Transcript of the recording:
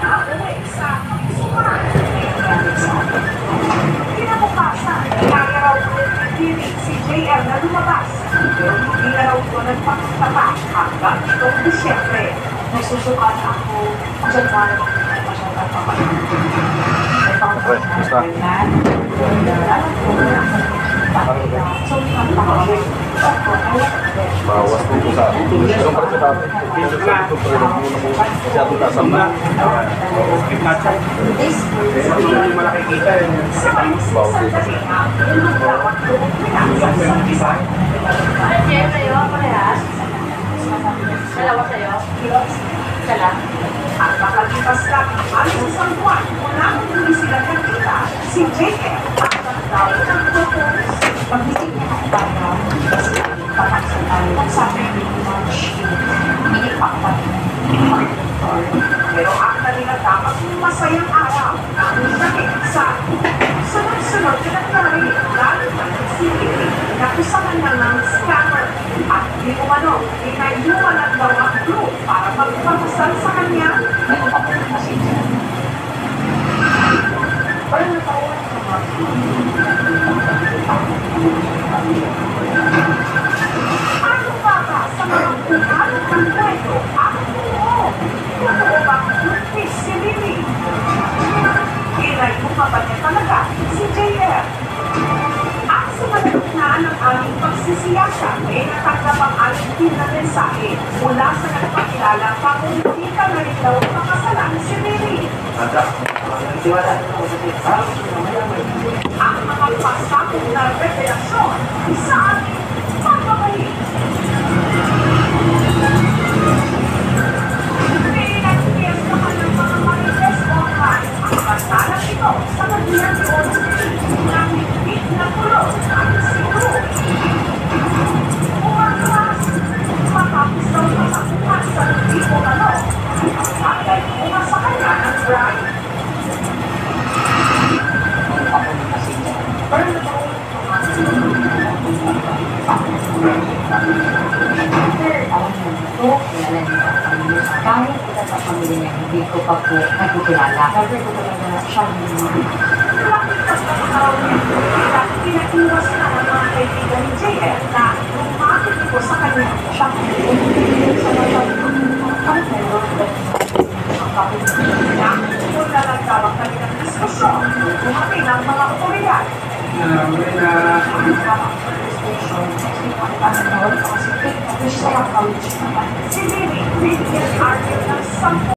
nauwi sa suman. Kinabukasan, kaya raw ulit si JL na lumabas. Pero hindi na raw ito nagpagtata hanggang itong Disyembre. Nagsusukat ako dyan na masyadong bawas dito sa isang parte natin. Dito sa ito pero muna masyadong tasam na. Hindi yung malaki kita eh. Bawas dito. Jeff, sa'yo, parehas? Dalawa sa'yo? Isa lang? At makalipas lang ang alis isang buwan mula kung hindi sila nakita, si JF ang nagdaw ng propose. Pagising niya ng bata, kasi kapagsatal kung sabi ni March, inipakat pero ang kanila dapat masayang araw ang sakit sa sunod-sunod na nangyari lalo na si Lily na kusahan na ng scammer at di umano, inayumanan daw ang group para magpapasal sa kanya. Ano pa po kasi niya? Parang natawa ka ba? Ano ba ba sa mga kumalat ng kwento ang buo? Totoo ba buntis si Lily? Inayo pa ba niya talaga si JF? At sa malagitnaan ng aming pagsisiyasa, may natanggap ang aming team na mensahe mula sa nagpakilala pa kung hindi ka na rin daw makasalan si Lily. Ang mga pasakot na revelasyon sa aming pagbabalik. Pinagpiestahan ng mga marites online ang kasalan ito sa Magdiyan de Oro City na higit na kulot at siguro. Umaklas, matapos daw masakuhan sa tipo ano, ang bagay mo sa kanya ng bride. Kahit kita sa pamilya niya, hindi ko pa po nagkukilala. Kasi ko talaga siya hindi. Pinakiwas na ng mga kaibigan ni JF na lumapit ko sa kanya siya sa mga kung nalagdawang kami ng diskusyon, dumating ang mga otoridad. Si Lily, bigyan argue ng 10